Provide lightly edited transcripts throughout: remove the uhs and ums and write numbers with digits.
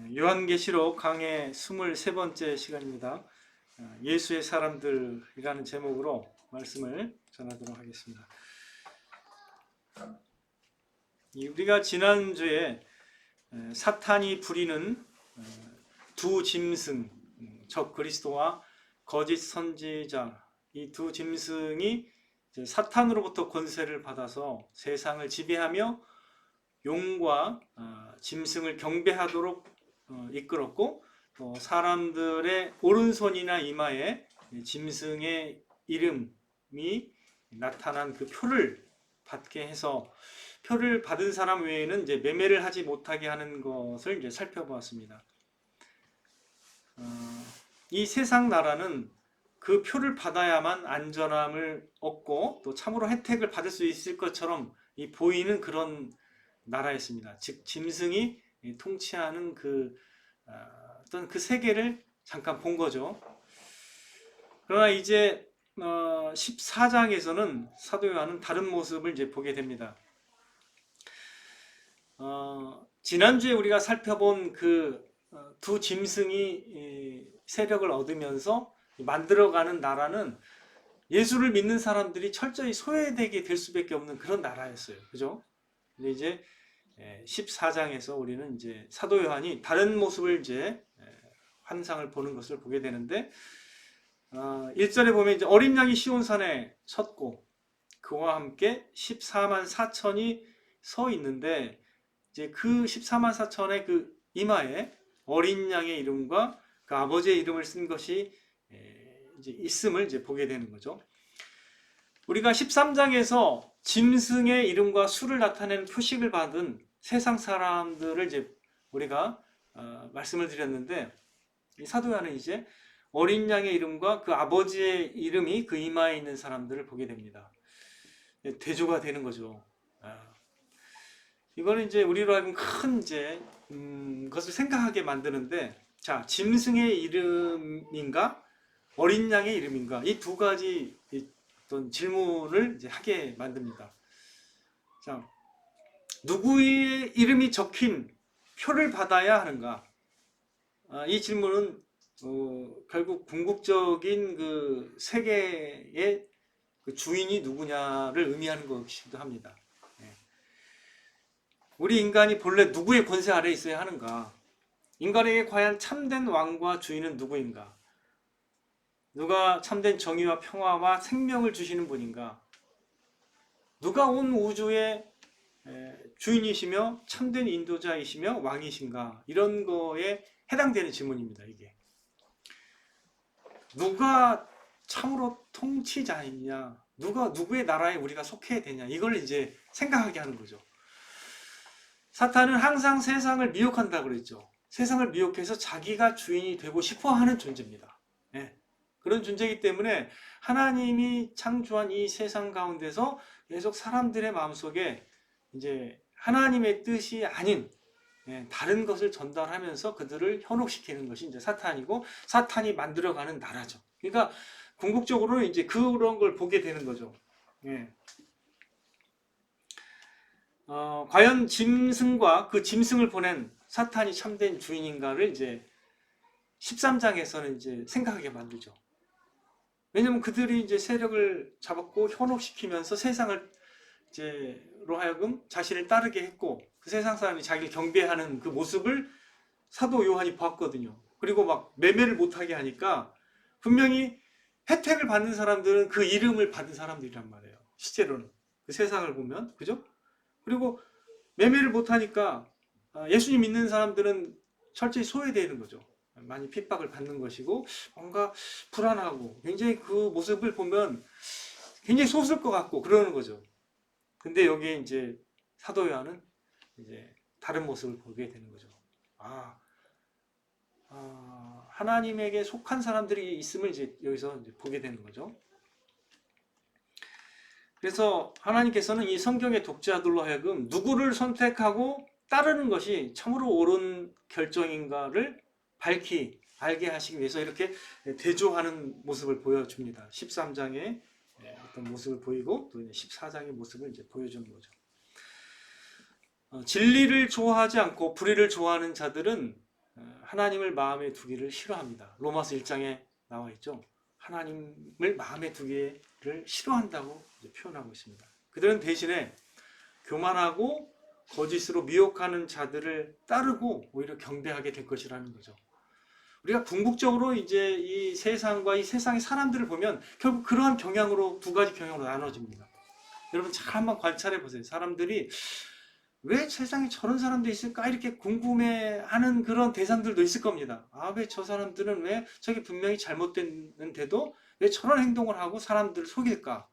요한계시록 강해 23번째 시간입니다. 예수의 사람들이라는 제목으로 말씀을 전하도록 하겠습니다. 우리가 지난주에 사탄이 부리는 두 짐승, 적 그리스도와 거짓 선지자, 이 두 짐승이 사탄으로부터 권세를 받아서 세상을 지배하며 용과 짐승을 경배하도록 이끌었고, 또 사람들의 오른손이나 이마에 짐승의 이름이 나타난 그 표를 받게 해서 표를 받은 사람 외에는 이제 매매를 하지 못하게 하는 것을 이제 살펴보았습니다. 이 세상 나라는 그 표를 받아야만 안전함을 얻고 또 참으로 혜택을 받을 수 있을 것처럼 보이는 그런 나라였습니다. 즉 짐승이 통치하는 어떤 그 세계를 잠깐 본 거죠. 그러나 이제 14장에서는 사도 요한은 다른 모습을 이제 보게 됩니다. 지난주에 우리가 살펴본 그 두 짐승이 세력을 얻으면서 만들어가는 나라는 예수를 믿는 사람들이 철저히 소외되게 될 수밖에 없는 그런 나라였어요. 그죠? 근데 이제 14장에서 우리는 이제 사도 요한이 다른 모습을 이제 환상을 보는 것을 보게 되는데, 1절에 보면 이제 어린 양이 시온산에 섰고 그와 함께 14만 4천이 서 있는데, 이제 그 14만 4천의 그 이마에 어린 양의 이름과 그 아버지의 이름을 쓴 것이 이제 있음을 이제 보게 되는 거죠. 우리가 13장에서 짐승의 이름과 수를 나타내는 표식을 받은 세상 사람들을 이제 우리가 말씀을 드렸는데, 이 사도 요한은 이제 어린 양의 이름과 그 아버지의 이름이 그 이마에 있는 사람들을 보게 됩니다. 대조가 되는 거죠. 이거는 이제 우리로 하여금 큰 이제 것을 생각하게 만드는데, 자, 짐승의 이름인가 어린 양의 이름인가, 이 두 가지 어떤 질문을 이제 하게 만듭니다. 자, 누구의 이름이 적힌 표를 받아야 하는가? 이 질문은 결국 궁극적인 그 세계의 그 주인이 누구냐를 의미하는 것이기도 합니다. 우리 인간이 본래 누구의 권세 아래에 있어야 하는가? 인간에게 과연 참된 왕과 주인은 누구인가? 누가 참된 정의와 평화와 생명을 주시는 분인가? 누가 온 우주의 주인이시며 참된 인도자이시며 왕이신가? 이런 거에 해당되는 질문입니다. 이게 누가 참으로 통치자이냐, 누구의 나라에 우리가 속해야 되냐, 이걸 이제 생각하게 하는 거죠. 사탄은 항상 세상을 미혹한다고 그랬죠. 세상을 미혹해서 자기가 주인이 되고 싶어 하는 존재입니다. 그런 존재이기 때문에 하나님이 창조한 이 세상 가운데서 계속 사람들의 마음속에 이제 하나님의 뜻이 아닌 다른 것을 전달하면서 그들을 현혹시키는 것이 이제 사탄이고, 사탄이 만들어가는 나라죠. 그러니까 궁극적으로는 이제 그런 걸 보게 되는 거죠. 과연 짐승과 그 짐승을 보낸 사탄이 참된 주인인가를 이제 13장에서는 이제 생각하게 만들죠. 왜냐면 그들이 이제 세력을 잡았고 현혹시키면서 세상을 이제로 하여금 자신을 따르게 했고, 그 세상 사람이 자기를 경배하는 그 모습을 사도 요한이 봤거든요. 그리고 막 매매를 못하게 하니까 분명히 혜택을 받는 사람들은 그 이름을 받은 사람들이란 말이에요. 실제로는 그 세상을 보면, 그죠? 그리고 매매를 못하니까 예수님 믿는 사람들은 철저히 소외되는 거죠. 많이 핍박을 받는 것이고, 뭔가 불안하고 굉장히 그 모습을 보면 굉장히 솟을 것 같고 그러는 거죠. 근데 여기에 이제 사도 요한은 이제 다른 모습을 보게 되는 거죠. 하나님에게 속한 사람들이 있음을 이제 여기서 이제 보게 되는 거죠. 그래서 하나님께서는 이 성경의 독자들로 하여금 누구를 선택하고 따르는 것이 참으로 옳은 결정인가를 밝히 알게 하시기 위해서 이렇게 대조하는 모습을 보여줍니다. 13장의 어떤 모습을 보이고, 또 14장의 모습을 이제 보여주는 거죠. 진리를 좋아하지 않고 불의를 좋아하는 자들은 하나님을 마음에 두기를 싫어합니다. 로마서 1장에 나와 있죠. 하나님을 마음에 두기를 싫어한다고 표현하고 있습니다. 그들은 대신에 교만하고 거짓으로 미혹하는 자들을 따르고 오히려 경배하게 될 것이라는 거죠. 우리가 궁극적으로 이제 이 세상과 이 세상의 사람들을 보면 결국 그러한 경향으로 두 가지 경향으로 나눠집니다. 여러분 잘 한번 관찰해 보세요. 사람들이 왜 세상에 저런 사람도 있을까 이렇게 궁금해하는 그런 대상들도 있을 겁니다. 아, 왜 저 사람들은 왜 저게 분명히 잘못됐는데도 왜 저런 행동을 하고 사람들을 속일까?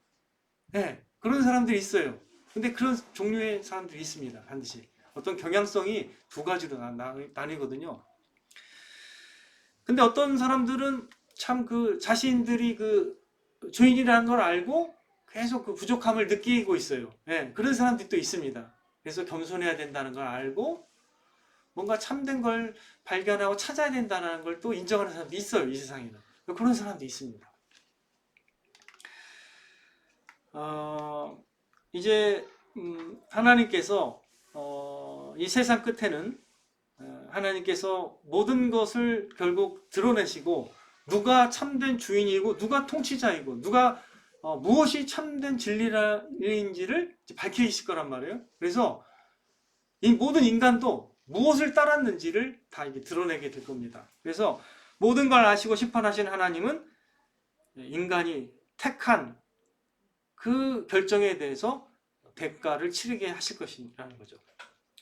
네, 그런 사람들이 있어요. 근데 그런 종류의 사람들이 있습니다. 반드시 어떤 경향성이 두 가지로 나뉘거든요. 근데 어떤 사람들은 참 그 자신들이 그 주인이라는 걸 알고 계속 그 부족함을 느끼고 있어요. 네, 그런 사람들이 또 있습니다. 그래서 겸손해야 된다는 걸 알고 뭔가 참된 걸 발견하고 찾아야 된다는 걸 또 인정하는 사람도 있어요. 이 세상에는. 그런 사람도 있습니다. 이제 하나님께서 이 세상 끝에는 하나님께서 모든 것을 결국 드러내시고 누가 참된 주인이고 누가 통치자이고 누가 무엇이 참된 진리인지를 밝히실 거란 말이에요. 그래서 이 모든 인간도 무엇을 따랐는지를 다 이게 드러내게 될 겁니다. 그래서 모든 걸 아시고 심판하신 하나님은 인간이 택한 그 결정에 대해서 대가를 치르게 하실 것이라는 거죠.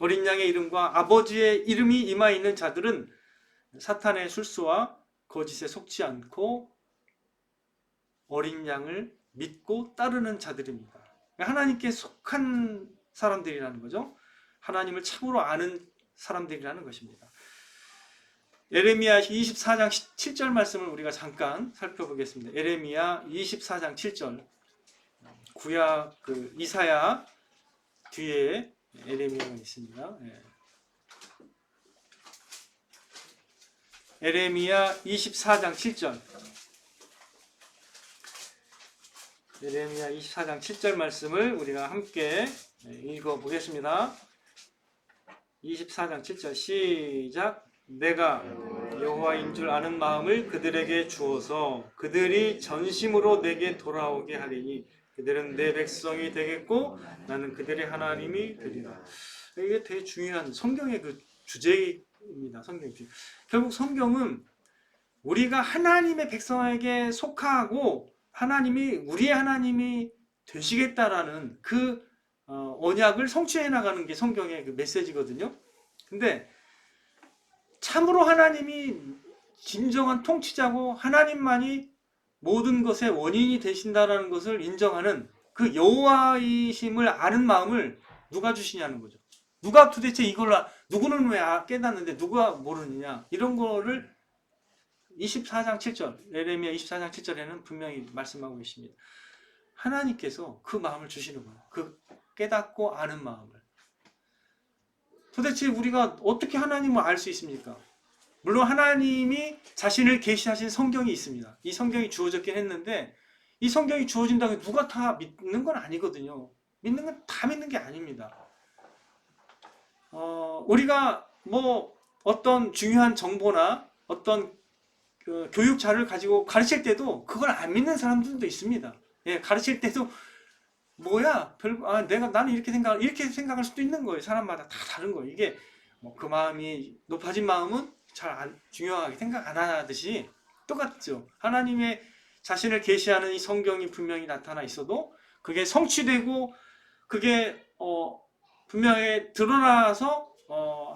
어린 양의 이름과 아버지의 이름이 임하에 있는 자들은 사탄의 술수와 거짓에 속지 않고 어린 양을 믿고 따르는 자들입니다. 하나님께 속한 사람들이라는 거죠. 하나님을 참으로 아는 사람들이라는 것입니다. 에레미야 24장 7절 말씀을 우리가 잠깐 살펴보겠습니다. 에레미야 24장 7절. 구약 그 이사야 뒤에 에레미야가 있습니다. 에레미야 24장 7절. 에레미야 24장 7절 말씀을 우리가 함께 읽어보겠습니다. 24장 7절 시작. 내가 여호와인 줄 아는 마음을 그들에게 주어서 그들이 전심으로 내게 돌아오게 하리니 그들은 내 백성이 되겠고 나는 그들의 하나님이 되리라. 이게 되게 중요한 성경의 그 주제입니다. 성경의 주제. 결국 성경은 우리가 하나님의 백성에게 속하고 하나님이 우리의 하나님이 되시겠다라는 그 언약을 성취해 나가는 게 성경의 그 메시지거든요. 근데 참으로 하나님이 진정한 통치자고 하나님만이 모든 것의 원인이 되신다라는 것을 인정하는 그 여호와이심을 아는 마음을 누가 주시냐는 거죠. 누가 도대체 이걸 누구는 왜 깨닫는데 누가 모르느냐 이런 거를 24장 7절 에레미야 24장 7절에는 분명히 말씀하고 계십니다. 하나님께서 그 마음을 주시는 거예요. 그 깨닫고 아는 마음을. 도대체 우리가 어떻게 하나님을 알 수 있습니까? 물론 하나님이 자신을 계시하신 성경이 있습니다. 이 성경이 주어졌긴 했는데 이 성경이 주어진다고 누가 다 믿는 건 아니거든요. 믿는 건 다 믿는 게 아닙니다. 우리가 뭐 어떤 중요한 정보나 어떤 그 교육 자료를 가지고 가르칠 때도 그걸 안 믿는 사람들도 있습니다. 예, 가르칠 때도 뭐야, 나는 이렇게 생각할 수도 있는 거예요. 사람마다 다 다른 거예요. 이게 뭐 그 마음이 높아진 마음은 잘 중요하게 생각 안 하듯이 똑같죠. 하나님의 자신을 계시하는 이 성경이 분명히 나타나 있어도 그게 성취되고 그게 분명히 드러나서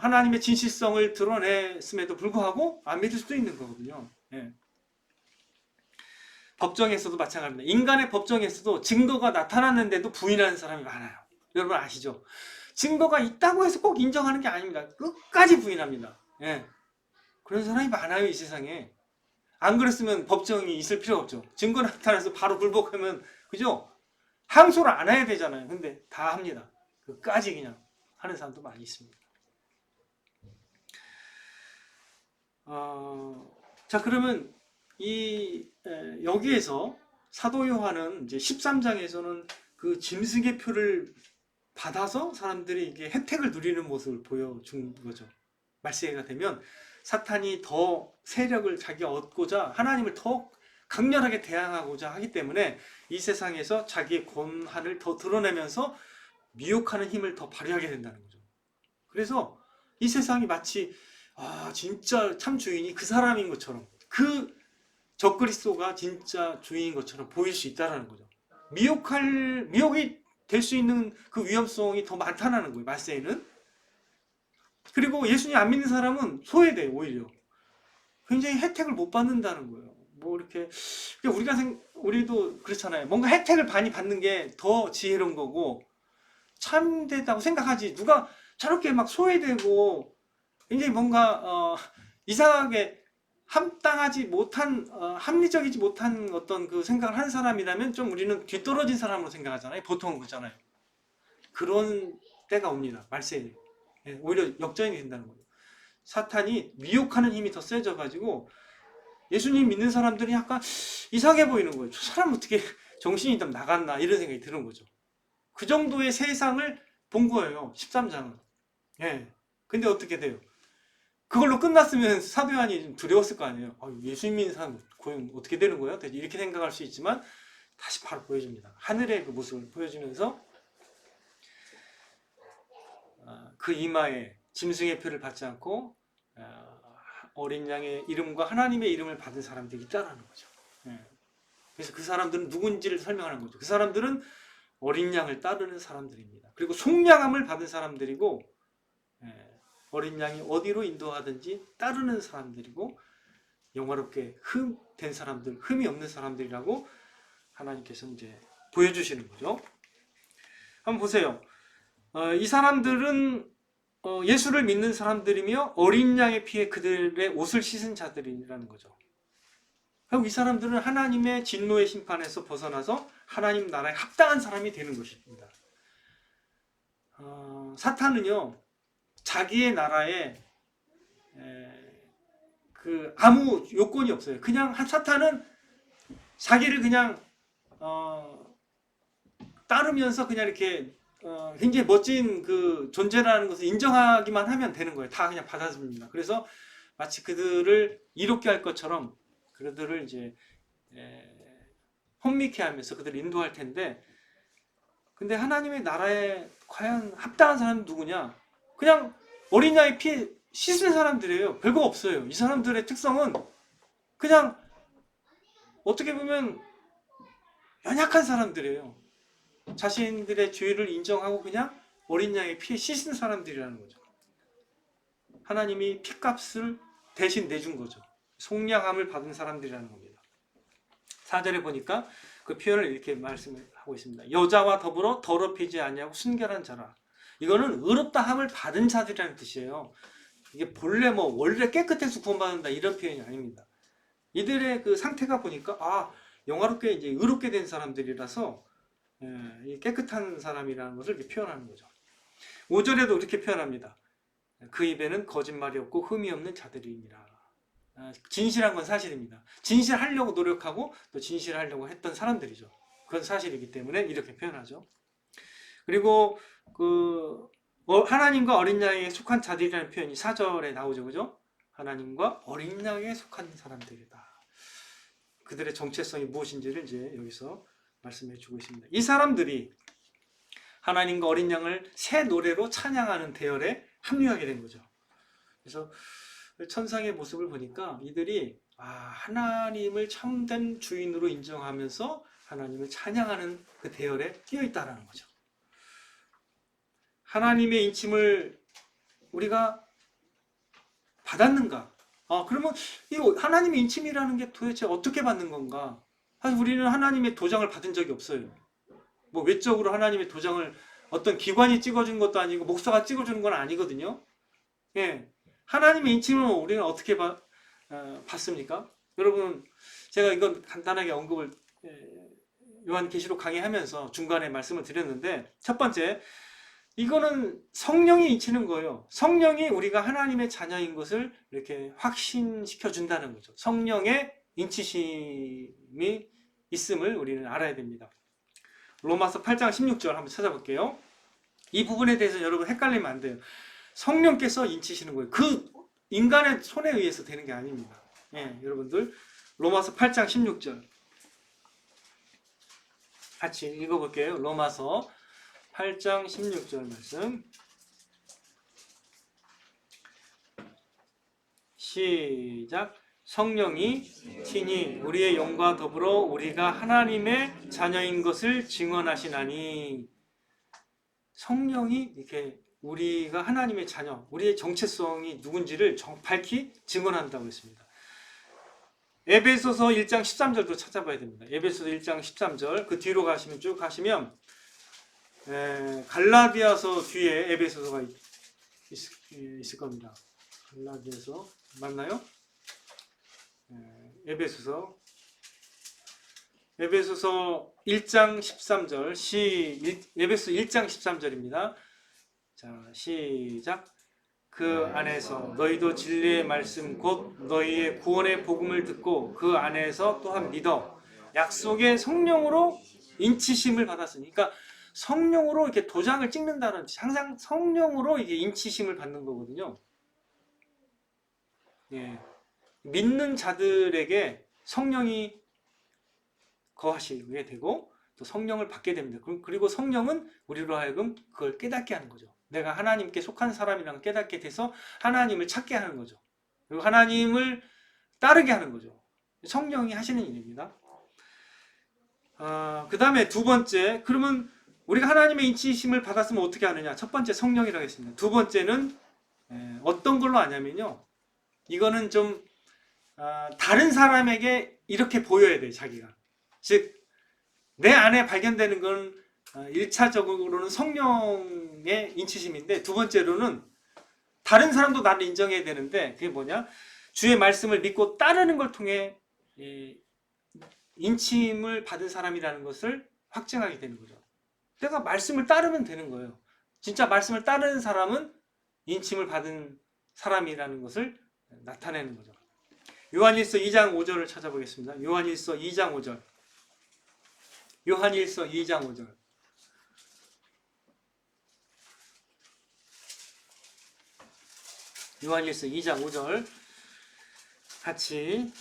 하나님의 진실성을 드러냈음에도 불구하고 안 믿을 수도 있는 거거든요. 예. 법정에서도 마찬가지입니다. 인간의 법정에서도 증거가 나타났는데도 부인하는 사람이 많아요. 여러분 아시죠? 증거가 있다고 해서 꼭 인정하는 게 아닙니다. 끝까지 부인합니다. 예. 그런 사람이 많아요, 이 세상에. 안 그랬으면 법정이 있을 필요 없죠. 증거 나타나서 바로 불복하면, 그죠? 항소를 안 해야 되잖아요. 근데 다 합니다. 끝까지 그냥 하는 사람도 많이 있습니다. 자, 그러면 여기에서 사도 요한은 이제 13장에서는 그 짐승의 표를 받아서 사람들이 이게 혜택을 누리는 모습을 보여준 거죠. 말세가 되면 사탄이 더 세력을 자기가 얻고자 하나님을 더 강렬하게 대항하고자 하기 때문에 이 세상에서 자기의 권한을 더 드러내면서 미혹하는 힘을 더 발휘하게 된다는 거죠. 그래서 이 세상이 마치 진짜 참 주인이 그 사람인 것처럼, 그 적그리스도가 진짜 주인인 것처럼 보일 수 있다는 거죠. 미혹이 될 수 있는 그 위험성이 더 많다는 거예요, 말세에는. 그리고 예수님 안 믿는 사람은 소외돼요, 오히려. 굉장히 혜택을 못 받는다는 거예요. 뭐 이렇게 우리도 그렇잖아요. 뭔가 혜택을 많이 받는 게 더 지혜로운 거고 참되다고 생각하지. 누가 저렇게 막 소외되고 굉장히 뭔가 이상하게 합당하지 못한 합리적이지 못한 어떤 그 생각을 하는 사람이라면 좀 우리는 뒤떨어진 사람으로 생각하잖아요. 보통은 그렇잖아요. 그런 때가 옵니다. 말세에. 오히려 역전이 된다는 거예요. 사탄이 미혹하는 힘이 더 세져가지고 예수님 믿는 사람들이 약간 이상해 보이는 거예요. 저 사람 어떻게 정신이 좀 나갔나 이런 생각이 드는 거죠. 그 정도의 세상을 본 거예요. 13장은. 근데 어떻게 돼요? 그걸로 끝났으면 사도 요한이 좀 두려웠을 거 아니에요. 예수님 믿는 사람 고용 어떻게 되는 거예요? 이렇게 생각할 수 있지만 다시 바로 보여줍니다. 하늘의 그 모습을 보여주면서 그 이마에 짐승의 표를 받지 않고 어린 양의 이름과 하나님의 이름을 받은 사람들이 있다라는 거죠. 그래서 그 사람들은 누군지를 설명하는 거죠. 그 사람들은 어린 양을 따르는 사람들입니다. 그리고 속량함을 받은 사람들이고 어린 양이 어디로 인도하든지 따르는 사람들이고 영화롭게 된 사람들, 흠이 없는 사람들이라고 하나님께서 이제 보여주시는 거죠. 한번 보세요. 이 사람들은 예수를 믿는 사람들이며 어린 양의 피에 그들의 옷을 씻은 자들이라는 거죠. 그리고 이 사람들은 하나님의 진노의 심판에서 벗어나서 하나님 나라에 합당한 사람이 되는 것입니다. 사탄은요, 자기의 나라에 아무 요건이 없어요. 그냥 사탄은 자기를 그냥 따르면서 그냥 이렇게 굉장히 멋진 그 존재라는 것을 인정하기만 하면 되는 거예요. 다 그냥 받아줍니다. 그래서 마치 그들을 이롭게 할 것처럼 그들을 이제 혼미케 하면서 그들을 인도할 텐데, 근데 하나님의 나라에 과연 합당한 사람은 누구냐? 그냥 어린 양의 피에 씻은 사람들이에요. 별거 없어요. 이 사람들의 특성은 그냥 어떻게 보면 연약한 사람들이에요. 자신들의 죄를 인정하고 그냥 어린 양의 피에 씻은 사람들이라는 거죠. 하나님이 피값을 대신 내준 거죠. 속량함을 받은 사람들이라는 겁니다. 4절에 보니까 그 표현을 이렇게 말씀을 하고 있습니다. 여자와 더불어 더럽히지 아니하고 순결한 자라. 이거는 의롭다함을 받은 자들이라는 뜻이에요. 이게 본래 원래 깨끗해서 구원받는다 이런 표현이 아닙니다. 이들의 그 상태가 보니까 영화롭게 이제 의롭게 된 사람들이라서 깨끗한 사람이라는 것을 이렇게 표현하는 거죠. 5절에도 이렇게 표현합니다. 그 입에는 거짓말이 없고 흠이 없는 자들이니라. 진실한 건 사실입니다. 진실하려고 노력하고 또 진실하려고 했던 사람들이죠. 그건 사실이기 때문에 이렇게 표현하죠. 그리고 하나님과 어린 양에 속한 자들이라는 표현이 4절에 나오죠. 그죠? 하나님과 어린 양에 속한 사람들이다. 그들의 정체성이 무엇인지를 이제 여기서 말씀해 주고 있습니다. 이 사람들이 하나님과 어린 양을 새 노래로 찬양하는 대열에 합류하게 된 거죠. 그래서 천상의 모습을 보니까 이들이 하나님을 참된 주인으로 인정하면서 하나님을 찬양하는 그 대열에 끼어 있다는 거죠. 하나님의 인침을 우리가 받았는가? 그러면 이 하나님의 인침이라는 게 도대체 어떻게 받는 건가? 사실 우리는 하나님의 도장을 받은 적이 없어요. 외적으로 하나님의 도장을 어떤 기관이 찍어준 것도 아니고 목사가 찍어주는 건 아니거든요. 하나님의 인침을 우리는 어떻게 받습니까? 여러분, 제가 이건 간단하게 언급을 요한계시록 강의하면서 중간에 말씀을 드렸는데, 첫 번째, 이거는 성령이 인치는 거예요. 성령이 우리가 하나님의 자녀인 것을 이렇게 확신시켜 준다는 거죠. 성령의 인치심이 있음을 우리는 알아야 됩니다. 로마서 8장 16절 한번 찾아볼게요. 이 부분에 대해서 여러분 헷갈리면 안 돼요. 성령께서 인치시는 거예요. 그 인간의 손에 의해서 되는 게 아닙니다. 예, 여러분들 로마서 8장 16절 같이 읽어볼게요. 로마서 8장 16절 말씀 시작. 성령이 친히 우리의 영과 더불어 우리가 하나님의 자녀인 것을 증언하시나니, 성령이 이렇게 우리가 하나님의 자녀, 우리의 정체성이 누군지를 밝히 증언한다고 했습니다. 에베소서 1장 13절도 찾아봐야 됩니다. 에베소서 1장 13절 그 뒤로 가시면 쭉 가시면 갈라디아서 뒤에 에베소서가 있을 겁니다. 갈라디아서 맞나요? 에베소서 1장 13절 에베소 1장 13절입니다. 자, 시작. 그 안에서 너희도 진리의 말씀 곧 너희의 구원의 복음을 듣고 그 안에서 또한 믿어 약속의 성령으로 인치심을 받았으니, 그러니까 성령으로 이렇게 도장을 찍는다는, 항상 성령으로 이게 인치심을 받는 거거든요. 예. 믿는 자들에게 성령이 거하시게 되고 또 성령을 받게 됩니다. 그리고 성령은 우리로 하여금 그걸 깨닫게 하는 거죠. 내가 하나님께 속한 사람이라는 깨닫게 돼서 하나님을 찾게 하는 거죠. 그리고 하나님을 따르게 하는 거죠. 성령이 하시는 일입니다. 그 다음에 두 번째, 그러면 우리가 하나님의 인치심을 받았으면 어떻게 하느냐? 첫 번째 성령이라고 했습니다. 두 번째는 어떤 걸로 아냐면요, 이거는 좀 다른 사람에게 이렇게 보여야 돼요. 자기가. 즉 내 안에 발견되는 건 1차적으로는 성령의 인치심인데, 두 번째로는 다른 사람도 나를 인정해야 되는데, 그게 뭐냐? 주의 말씀을 믿고 따르는 걸 통해 인침을 받은 사람이라는 것을 확증하게 되는 거죠. 내가 말씀을 따르면 되는 거예요. 진짜 말씀을 따르는 사람은 인침을 받은 사람이라는 것을 나타내는 거죠. 요한일서 2장 5절을 찾아보겠습니다. 요한일서 2장 5절. 요한일서 2장 5절. 요한일서 2장 5절 같이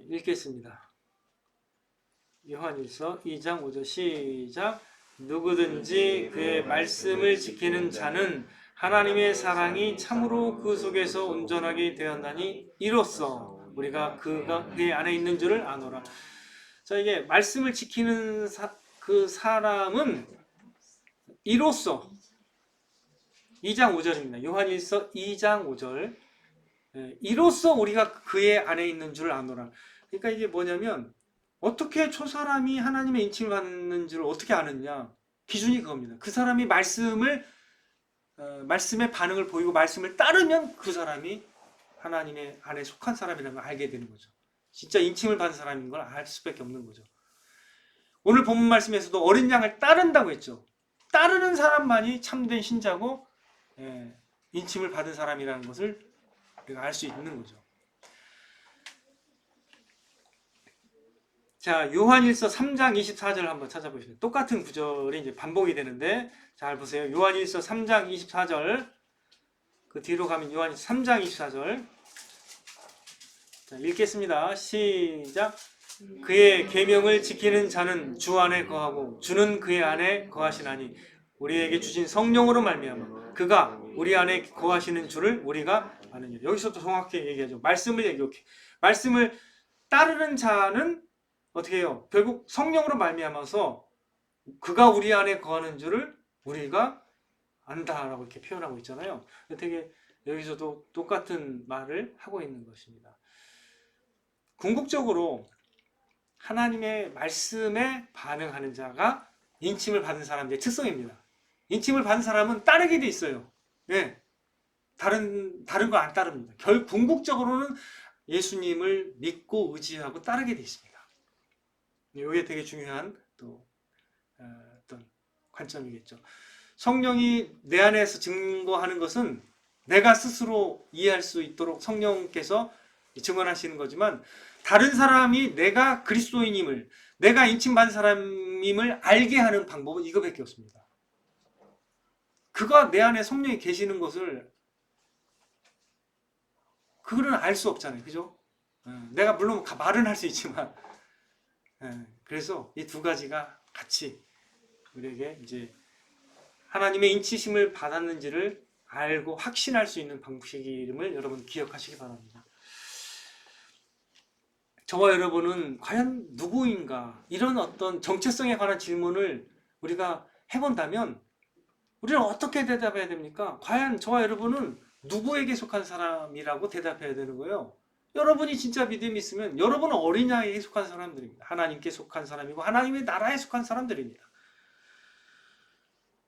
읽겠습니다. 요한일서 2장 5절 시작. 누구든지 그의 말씀을 지키는 자는 하나님의 사랑이 참으로 그 속에서 온전하게 되었나니 이로써 우리가 그의 안에 있는 줄을 아노라. 자, 이게 말씀을 지키는 그 사람은 이로써 2장 5절입니다. 요한일서 2장 5절. 이로써 우리가 그의 안에 있는 줄을 아노라. 그러니까 이게 뭐냐면, 어떻게 저 사람이 하나님의 인침을 받는 줄을 어떻게 아느냐? 기준이 그겁니다. 그 사람이 말씀의 반응을 보이고 말씀을 따르면 그 사람이 하나님의 안에 속한 사람이라는 걸 알게 되는 거죠. 진짜 인침을 받은 사람인 걸 알 수밖에 없는 거죠. 오늘 본문 말씀에서도 어린 양을 따른다고 했죠. 따르는 사람만이 참된 신자고 인침을 받은 사람이라는 것을 우리가 알 수 있는 거죠. 자, 요한일서 3장 24절 한번 찾아보시면 똑같은 구절이 이제 반복이 되는데, 잘 보세요. 요한일서 3장 24절 그 뒤로 가면 요한일서 3장 24절. 자, 읽겠습니다. 시작. 그의 계명을 지키는 자는 주 안에 거하고 주는 그의 안에 거하시나니 우리에게 주신 성령으로 말미암아 그가 우리 안에 거하시는 줄을 우리가 아느니라. 여기서도 정확히 얘기하죠. 말씀을 얘기해. 말씀을 따르는 자는 어떻게 해요? 결국 성령으로 말미암아서 그가 우리 안에 거하는 줄을 우리가 안다라고 이렇게 표현하고 있잖아요. 되게 여기서도 똑같은 말을 하고 있는 것입니다. 궁극적으로 하나님의 말씀에 반응하는 자가 인침을 받은 사람들의 특성입니다. 인침을 받은 사람은 따르게 돼 있어요. 예, 다른 거 안 따릅니다. 궁극적으로는 예수님을 믿고 의지하고 따르게 돼 있습니다. 이게 되게 중요한 또 어떤 관점이겠죠. 성령이 내 안에서 증거하는 것은 내가 스스로 이해할 수 있도록 성령께서 증언하시는 거지만, 다른 사람이 내가 그리스도인임을, 내가 인침받은 사람임을 알게 하는 방법은 이거밖에 없습니다. 그가 내 안에 성령이 계시는 것을 그거는 알 수 없잖아요. 그죠? 내가 물론 말은 할 수 있지만, 그래서 이 두 가지가 같이 우리에게 이제 하나님의 인치심을 받았는지를 알고 확신할 수 있는 방식임을 여러분 기억하시기 바랍니다. 저와 여러분은 과연 누구인가? 이런 어떤 정체성에 관한 질문을 우리가 해본다면 우리는 어떻게 대답해야 됩니까? 과연 저와 여러분은 누구에게 속한 사람이라고 대답해야 되는 거예요. 여러분이 진짜 믿음이 있으면 여러분은 어린 양에게 속한 사람들입니다. 하나님께 속한 사람이고 하나님의 나라에 속한 사람들입니다.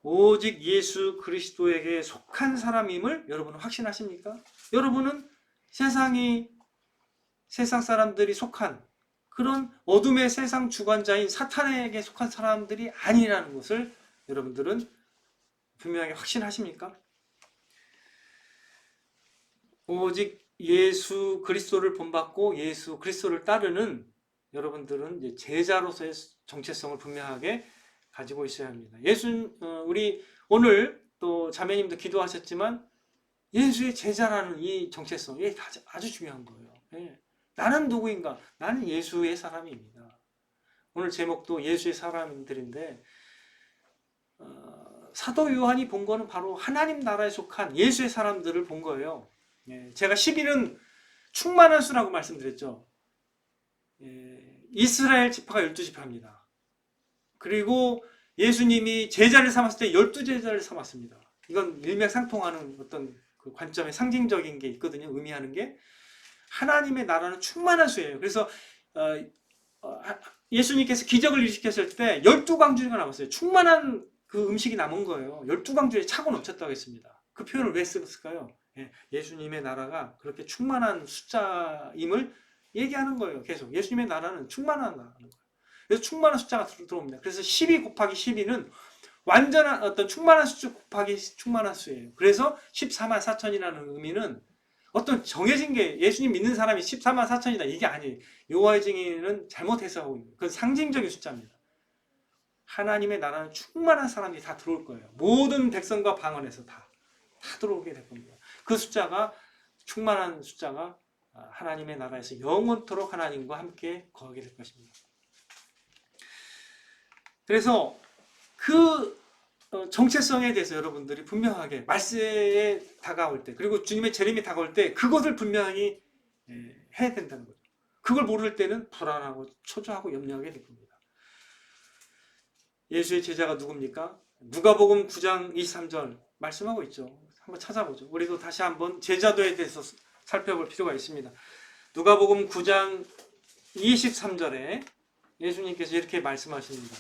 오직 예수 그리스도에게 속한 사람임을 여러분은 확신하십니까? 여러분은 세상 사람들이 속한 그런 어둠의 세상 주관자인 사탄에게 속한 사람들이 아니라는 것을 여러분들은 분명하게 확신하십니까? 오직 예수 그리스도를 본받고 예수 그리스도를 따르는 여러분들은 이제 제자로서의 정체성을 분명하게 가지고 있어야 합니다. 우리 오늘 또 자매님도 기도하셨지만 예수의 제자라는 이 정체성, 이게 아주 중요한 거예요. 나는 누구인가? 나는 예수의 사람입니다. 오늘 제목도 예수의 사람들인데 사도 요한이 본 거는 바로 하나님 나라에 속한 예수의 사람들을 본 거예요. 제가 12는 충만한 수라고 말씀드렸죠. 이스라엘 지파가 12지파입니다. 그리고 예수님이 제자를 삼았을 때 12제자를 삼았습니다. 이건 일맥상통하는 어떤 그 관점의 상징적인 게 있거든요. 의미하는 게 하나님의 나라는 충만한 수예요. 그래서 예수님께서 기적을 일으켰을 때 12광주리가 남았어요. 충만한 그 음식이 남은 거예요. 12광주리에 차고 넘쳤다고 했습니다. 그 표현을 왜 썼을까요? 예수님의 나라가 그렇게 충만한 숫자임을 얘기하는 거예요. 계속 예수님의 나라는 충만한 나라는 거예요. 그래서 충만한 숫자가 들어옵니다. 그래서 12 곱하기 12는 완전한 어떤 충만한 숫자 곱하기 충만한 수예요. 그래서 14만 4천이라는 의미는 어떤 정해진 게 예수님 믿는 사람이 14만 4천이다 이게 아니에요. 여호와의 증인은 잘못 해석하고 있는 거예요. 그건 상징적인 숫자입니다. 하나님의 나라는 충만한 사람이 다 들어올 거예요. 모든 백성과 방언에서 다 들어오게 될 겁니다. 그 숫자가 충만한 숫자가 하나님의 나라에서 영원토록 하나님과 함께 거하게 될 것입니다. 그래서 그 정체성에 대해서 여러분들이 분명하게 말세에 다가올 때 그리고 주님의 재림이 다가올 때 그것을 분명히 해야 된다는 거죠. 그걸 모를 때는 불안하고 초조하고 염려하게 될 겁니다. 예수의 제자가 누굽니까? 누가복음 9장 23절 말씀하고 있죠. 한번 찾아보죠. 우리도 다시 한번 제자도에 대해서 살펴볼 필요가 있습니다. 누가복음 9장 23절에 예수님께서 이렇게 말씀하십니다.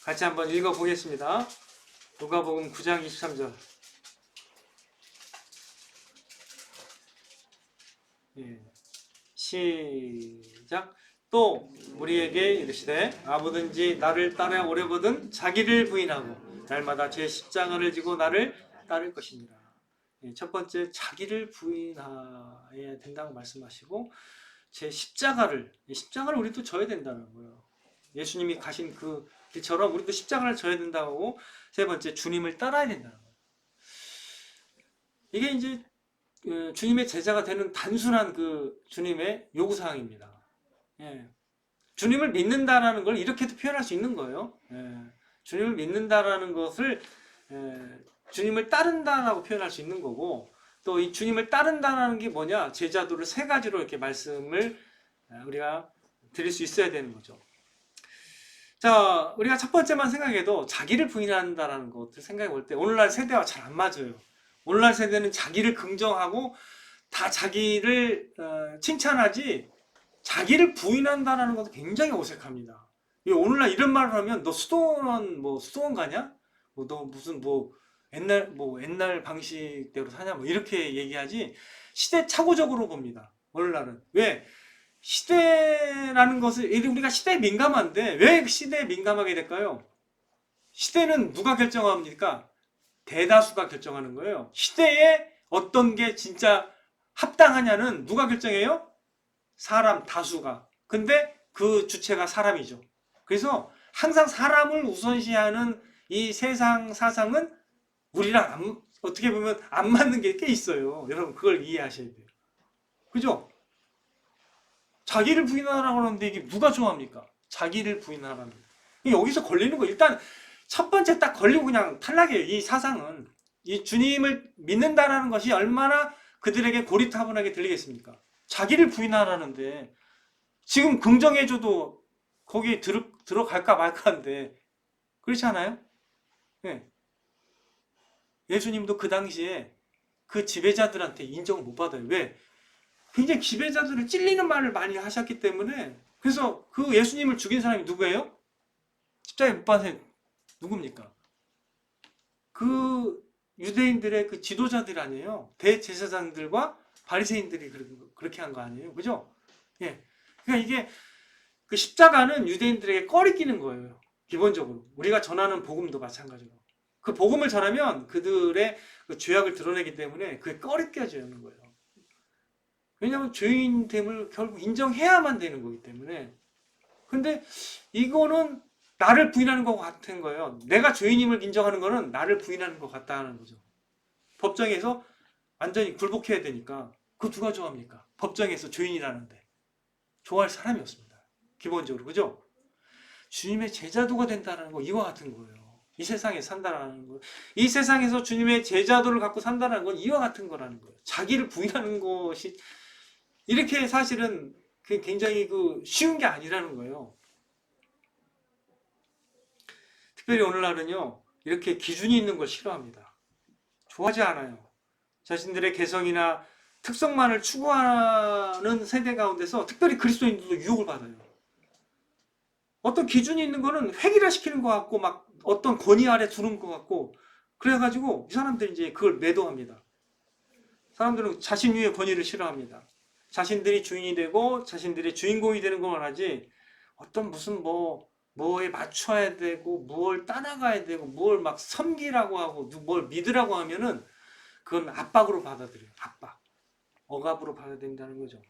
같이 한번 읽어보겠습니다. 누가복음 9장 23절. 시작. 또 우리에게 이르시되 아무든지 나를 따라 오려거든 자기를 부인하고 날마다 제 십자가를 지고 나를 따를 것이니라. 첫 번째 자기를 부인해야 된다고 말씀하시고 제 십자가를 우리도 져야 된다는 거예요. 예수님이 가신 그 길처럼 우리도 십자가를 져야 된다고 하고 세 번째 주님을 따라야 된다는 거예요. 이게 이제 주님의 제자가 되는 단순한 그 주님의 요구사항입니다. 주님을 믿는다라는 걸 이렇게도 표현할 수 있는 거예요. 주님을 믿는다라는 것을 주님을 따른다라고 표현할 수 있는 거고 또 이 주님을 따른다라는 게 뭐냐? 제자도를 세 가지로 이렇게 말씀을 우리가 드릴 수 있어야 되는 거죠. 자, 우리가 첫 번째만 생각해도 자기를 부인한다라는 것을 생각해 볼 때 오늘날 세대와 잘 안 맞아요. 오늘날 세대는 자기를 긍정하고 다 자기를 칭찬하지 자기를 부인한다라는 것도 굉장히 어색합니다. 오늘날 이런 말을 하면 너 수도원 가냐? 너 무슨 옛날 방식대로 사냐? 이렇게 얘기하지 시대착오적으로 봅니다. 오늘날은 왜? 시대라는 것을 우리가 시대에 민감한데 왜 시대에 민감하게 될까요? 시대는 누가 결정합니까? 대다수가 결정하는 거예요. 시대에 어떤 게 진짜 합당하냐는 누가 결정해요? 사람 다수가. 근데 그 주체가 사람이죠. 그래서 항상 사람을 우선시하는 이 세상 사상은 우리랑 어떻게 보면 안 맞는 게 꽤 있어요. 여러분 그걸 이해하셔야 돼요. 그죠? 자기를 부인하라고 하는데 이게 누가 좋아합니까? 자기를 부인하라는 여기서 걸리는 거 일단 첫 번째 딱 걸리고 그냥 탈락이에요. 이 사상은 이 주님을 믿는다라는 것이 얼마나 그들에게 고리타분하게 들리겠습니까? 자기를 부인하라는데 지금 긍정해줘도 거기 들어갈까 말까인데 그렇지 않아요? 네. 예수님도 그 당시에 그 지배자들한테 인정을 못 받아요. 왜? 굉장히 지배자들을 찔리는 말을 많이 하셨기 때문에 그래서 그 예수님을 죽인 사람이 누구예요? 십자가에 못 박힌 누굽니까? 그 유대인들의 그 지도자들 아니에요. 대제사장들과 바리새인들이 그렇게 한 거 아니에요. 그죠? 예. 그러니까 이게 그 십자가는 유대인들에게 꺼리 끼는 거예요. 기본적으로. 우리가 전하는 복음도 마찬가지로. 그 복음을 전하면 그들의 그 죄악을 드러내기 때문에 그게 꺼리 껴지는 거예요. 왜냐하면 죄인됨을 결국 인정해야만 되는 거기 때문에. 근데 이거는 나를 부인하는 것 같은 거예요. 내가 죄인임을 인정하는 거는 나를 부인하는 것 같다는 거죠. 법정에서 완전히 굴복해야 되니까 그 누가 좋아합니까? 법정에서 죄인이라는데 좋아할 사람이 없습니다. 기본적으로 그죠? 주님의 제자도가 된다는 거 이와 같은 거예요. 이 세상에 산다라는 거. 이 세상에서 주님의 제자도를 갖고 산다는 건 이와 같은 거라는 거예요. 자기를 부인하는 것이 이렇게 사실은 굉장히 쉬운 게 아니라는 거예요. 특별히 오늘날은요, 이렇게 기준이 있는 걸 싫어합니다. 좋아하지 않아요. 자신들의 개성이나 특성만을 추구하는 세대 가운데서 특별히 그리스도인들도 유혹을 받아요. 어떤 기준이 있는 거는 획일화시키는 것 같고 막 어떤 권위 아래 두는 것 같고 그래가지고 이 사람들이 이제 그걸 매도합니다. 사람들은 자신 위의 권위를 싫어합니다. 자신들이 주인이 되고 자신들의 주인공이 되는 걸 원하지 어떤 무슨 뭐에 맞춰야 되고 뭘 따라가야 되고 뭘 막 섬기라고 하고 뭘 믿으라고 하면은 그건 압박으로 받아들여요. 압박. 억압으로 받아들인다는 거죠.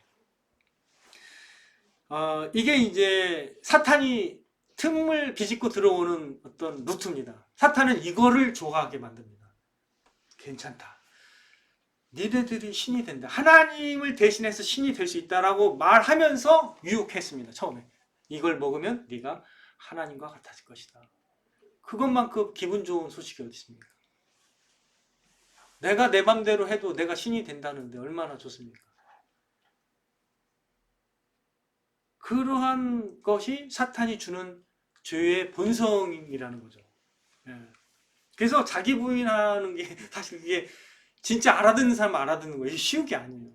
이게 이제 사탄이 틈을 비집고 들어오는 어떤 루트입니다. 사탄은 이거를 좋아하게 만듭니다. 괜찮다. 니네들이 신이 된다. 하나님을 대신해서 신이 될 수 있다라고 말하면서 유혹했습니다. 처음에. 이걸 먹으면 네가 하나님과 같아질 것이다. 그것만큼 기분 좋은 소식이 어디 있습니까? 내가 내 맘대로 해도 내가 신이 된다는데 얼마나 좋습니까? 그러한 것이 사탄이 주는 죄의 본성이라는 거죠. 예. 그래서 자기 부인하는 게 사실 이게 진짜 알아듣는 사람 알아듣는 거예요. 쉬운 게 아니에요.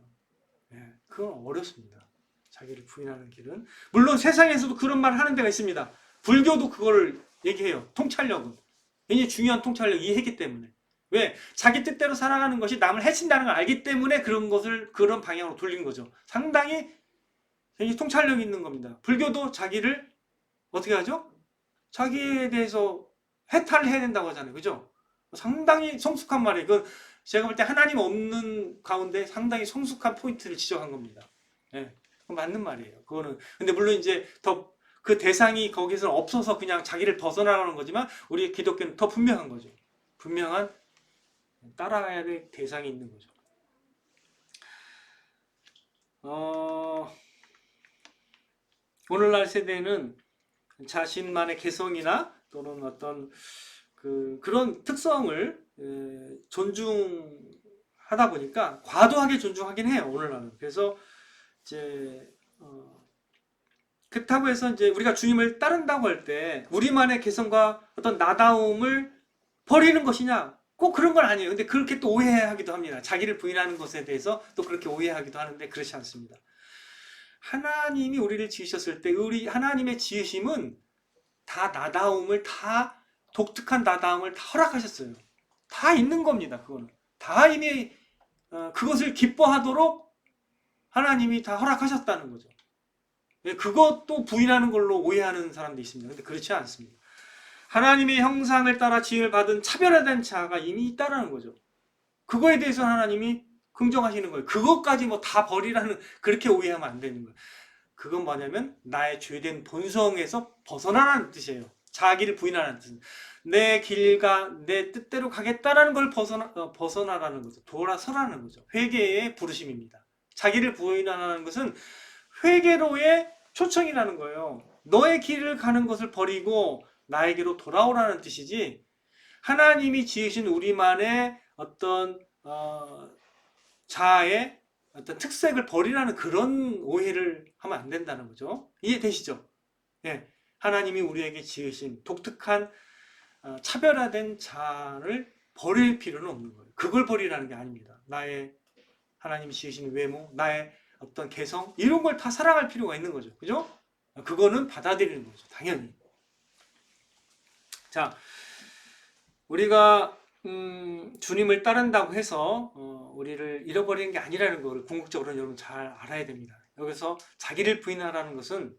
예. 그건 어렵습니다. 자기를 부인하는 길은. 물론 세상에서도 그런 말 하는 데가 있습니다. 불교도 그걸 얘기해요. 통찰력은. 굉장히 중요한 통찰력 이해했기 때문에. 왜? 자기 뜻대로 살아가는 것이 남을 해친다는 걸 알기 때문에 그런 것을 그런 방향으로 돌린 거죠. 상당히 굉장히 통찰력이 있는 겁니다. 불교도 자기를 어떻게 하죠? 자기에 대해서 해탈을 해야 된다고 하잖아요. 그죠? 상당히 성숙한 말이에요. 그건 제가 볼 때 하나님 없는 가운데 상당히 성숙한 포인트를 지적한 겁니다. 예, 맞는 말이에요. 그거는. 근데 물론 이제 더 그 대상이 거기서 없어서 그냥 자기를 벗어나가는 거지만 우리 기독교는 더 분명한 거죠. 분명한 따라가야 될 대상이 있는 거죠. 오늘날 세대는 자신만의 개성이나 또는 어떤 그런 특성을 존중하다 보니까 과도하게 존중하긴 해요. 오늘날은. 그래서 이제 그렇다고 해서 이제 우리가 주님을 따른다고 할 때 우리만의 개성과 어떤 나다움을 버리는 것이냐? 꼭 그런 건 아니에요. 근데 그렇게 또 오해하기도 합니다. 자기를 부인하는 것에 대해서 또 그렇게 오해하기도 하는데 그렇지 않습니다. 하나님이 우리를 지으셨을 때 우리 하나님의 지으심은 다 나다움을 다 독특한 나다움을 다 허락하셨어요. 다 있는 겁니다. 그거는 다 이미 그것을 기뻐하도록 하나님이 다 허락하셨다는 거죠. 그것도 부인하는 걸로 오해하는 사람도 있습니다. 근데 그렇지 않습니다. 하나님의 형상을 따라 지음을 받은 차별화된 자가 이미 있다라는 거죠. 그거에 대해서 하나님이 긍정하시는 거예요. 그것까지 뭐 다 버리라는 그렇게 오해하면 안 되는 거예요. 그건 뭐냐면 나의 죄된 본성에서 벗어나라는 뜻이에요. 자기를 부인하라는 뜻은 내 길과 내 뜻대로 가겠다라는 걸 벗어나라는 거죠. 돌아서라는 거죠. 회개의 부르심입니다. 자기를 부인하라는 것은 회개로의 초청이라는 거예요. 너의 길을 가는 것을 버리고 나에게로 돌아오라는 뜻이지, 하나님이 지으신 우리만의 어떤 자아의 어떤 특색을 버리라는 그런 오해를 하면 안 된다는 거죠. 이해되시죠? 예, 하나님이 우리에게 지으신 독특한 차별화된 자아를 버릴 필요는 없는 거예요. 그걸 버리라는 게 아닙니다. 나의 하나님이 지으신 외모, 나의 어떤 개성, 이런 걸 다 사랑할 필요가 있는 거죠. 그죠? 그거는 받아들이는 거죠. 당연히. 자, 우리가 주님을 따른다고 해서 우리를 잃어버리는 게 아니라는 것을 궁극적으로 여러분 잘 알아야 됩니다. 여기서 자기를 부인하라는 것은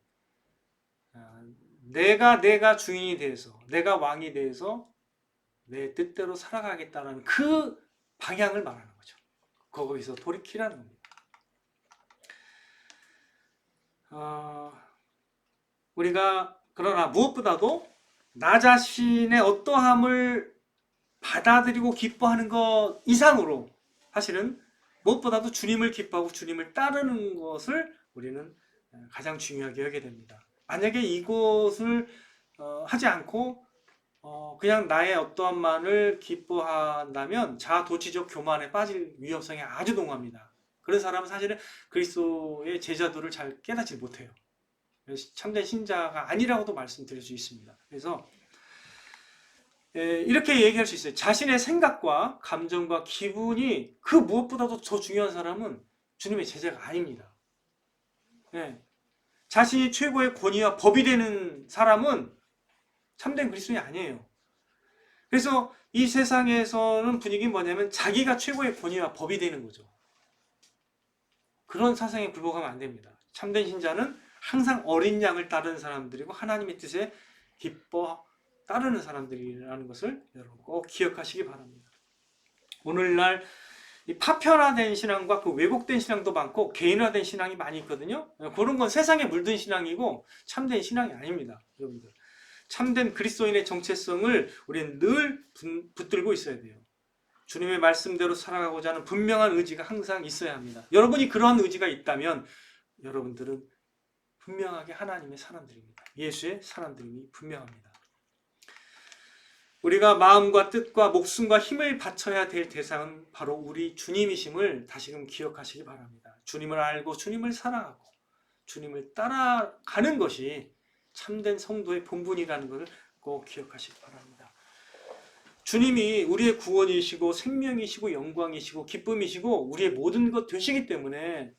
내가 주인이 돼서, 내가 왕이 돼서 내 뜻대로 살아가겠다는 그 방향을 말하는 거죠. 거기서 돌이키라는 겁니다. 우리가 그러나 무엇보다도 나 자신의 어떠함을 받아들이고 기뻐하는 것 이상으로 사실은 무엇보다도 주님을 기뻐하고 주님을 따르는 것을 우리는 가장 중요하게 여기게 됩니다. 만약에 이것을 하지 않고 그냥 나의 어떠함만을 기뻐한다면 자아도취적 교만에 빠질 위험성이 아주 농후합니다. 그런 사람은 사실은 그리스도의 제자도를 잘 깨닫지 못해요. 참된 신자가 아니라고도 말씀드릴 수 있습니다. 그래서 이렇게 얘기할 수 있어요. 자신의 생각과 감정과 기분이 그 무엇보다도 더 중요한 사람은 주님의 제자가 아닙니다. 자신이 최고의 권위와 법이 되는 사람은 참된 그리스도인이 아니에요. 그래서 이 세상에서는 분위기는 뭐냐면 자기가 최고의 권위와 법이 되는 거죠. 그런 사상에 굴복하면 안 됩니다. 참된 신자는 항상 어린 양을 따르는 사람들이고 하나님의 뜻에 기뻐 따르는 사람들이라는 것을 여러분 꼭 기억하시기 바랍니다. 오늘날 이 파편화된 신앙과 그 왜곡된 신앙도 많고 개인화된 신앙이 많이 있거든요. 그런 건 세상에 물든 신앙이고 참된 신앙이 아닙니다. 여러분들, 참된 그리스도인의 정체성을 우리는 늘 붙들고 있어야 돼요. 주님의 말씀대로 살아가고자 하는 분명한 의지가 항상 있어야 합니다. 여러분이 그러한 의지가 있다면 여러분들은 분명하게 하나님의 사람들입니다. 예수의 사람들임이 분명합니다. 우리가 마음과 뜻과 목숨과 힘을 바쳐야 될 대상은 바로 우리 주님이심을 다시금 기억하시기 바랍니다. 주님을 알고 주님을 사랑하고 주님을 따라가는 것이 참된 성도의 본분이라는 것을 꼭 기억하시기 바랍니다. 주님이 우리의 구원이시고 생명이시고 영광이시고 기쁨이시고 우리의 모든 것 되시기 때문에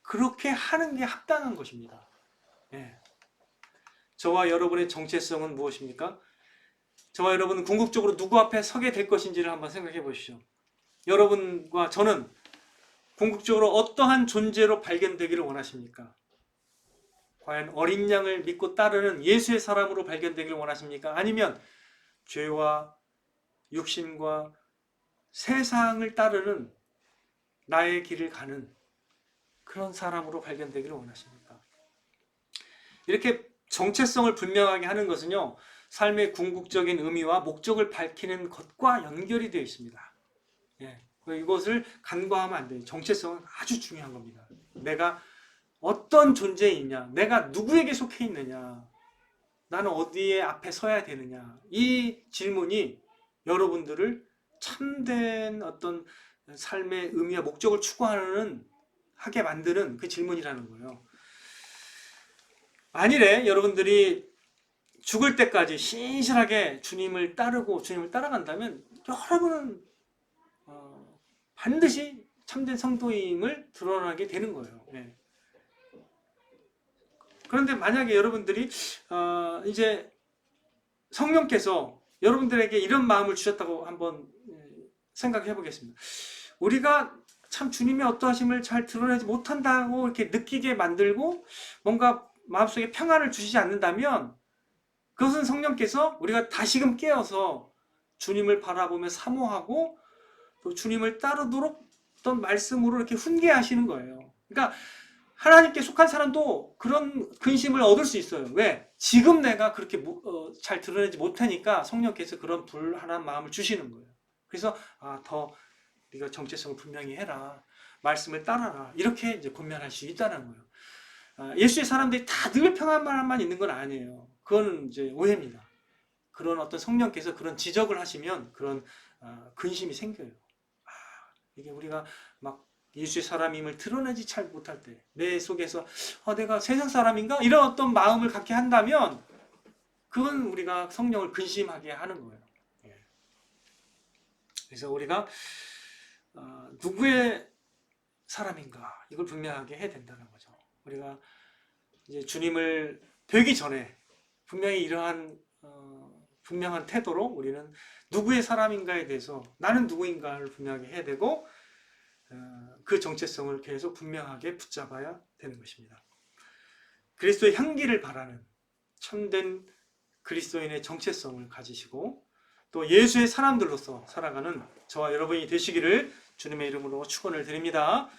그렇게 하는 게 합당한 것입니다. 저와 여러분의 정체성은 무엇입니까? 저와 여러분은 궁극적으로 누구 앞에 서게 될 것인지를 한번 생각해 보십시오. 여러분과 저는 궁극적으로 어떠한 존재로 발견되기를 원하십니까? 과연 어린 양을 믿고 따르는 예수의 사람으로 발견되기를 원하십니까? 아니면 죄와 육신과 세상을 따르는 나의 길을 가는 그런 사람으로 발견되기를 원하십니까? 이렇게 정체성을 분명하게 하는 것은요, 삶의 궁극적인 의미와 목적을 밝히는 것과 연결이 되어 있습니다. 이것을 간과하면 안 돼요. 정체성은 아주 중요한 겁니다. 내가 어떤 존재에 있냐, 내가 누구에게 속해 있느냐, 나는 어디에 앞에 서야 되느냐, 이 질문이 여러분들을 참된 어떤 삶의 의미와 목적을 추구하게 만드는 그 질문이라는 거예요. 만일에 여러분들이 죽을 때까지 신실하게 주님을 따르고 주님을 따라간다면 여러분은 반드시 참된 성도임을 드러나게 되는 거예요. 그런데 만약에 여러분들이 이제 성령께서 여러분들에게 이런 마음을 주셨다고 한번 생각해 보겠습니다. 우리가 참 주님의 어떠하심을 잘 드러내지 못한다고 이렇게 느끼게 만들고 뭔가 마음속에 평안을 주시지 않는다면 그것은 성령께서 우리가 다시금 깨어서 주님을 바라보며 사모하고 또 주님을 따르도록 어떤 말씀으로 이렇게 훈계하시는 거예요. 그러니까 하나님께 속한 사람도 그런 근심을 얻을 수 있어요. 왜? 지금 내가 그렇게 잘 드러내지 못하니까 성령께서 그런 불안한 마음을 주시는 거예요. 그래서 더 네가 정체성을 분명히 해라. 말씀을 따라라. 이렇게 이제 권면할 수 있다는 거예요. 예수의 사람들이 다 늘 평안만 있는 건 아니에요. 그건 이제 오해입니다. 그런 어떤 성령께서 그런 지적을 하시면 그런 근심이 생겨요. 이게 우리가 막 예수의 사람임을 드러내지 잘 못할 때, 내 속에서 내가 세상 사람인가? 이런 어떤 마음을 갖게 한다면 그건 우리가 성령을 근심하게 하는 거예요. 그래서 우리가 누구의 사람인가? 이걸 분명하게 해야 된다는 거죠. 우리가 이제 주님을 뵈기 전에 분명히 이러한 분명한 태도로 우리는 누구의 사람인가에 대해서 나는 누구인가를 분명하게 해야 되고 그 정체성을 계속 분명하게 붙잡아야 되는 것입니다. 그리스도의 향기를 바라는 참된 그리스도인의 정체성을 가지시고 또 예수의 사람들로서 살아가는 저와 여러분이 되시기를 주님의 이름으로 축원을 드립니다.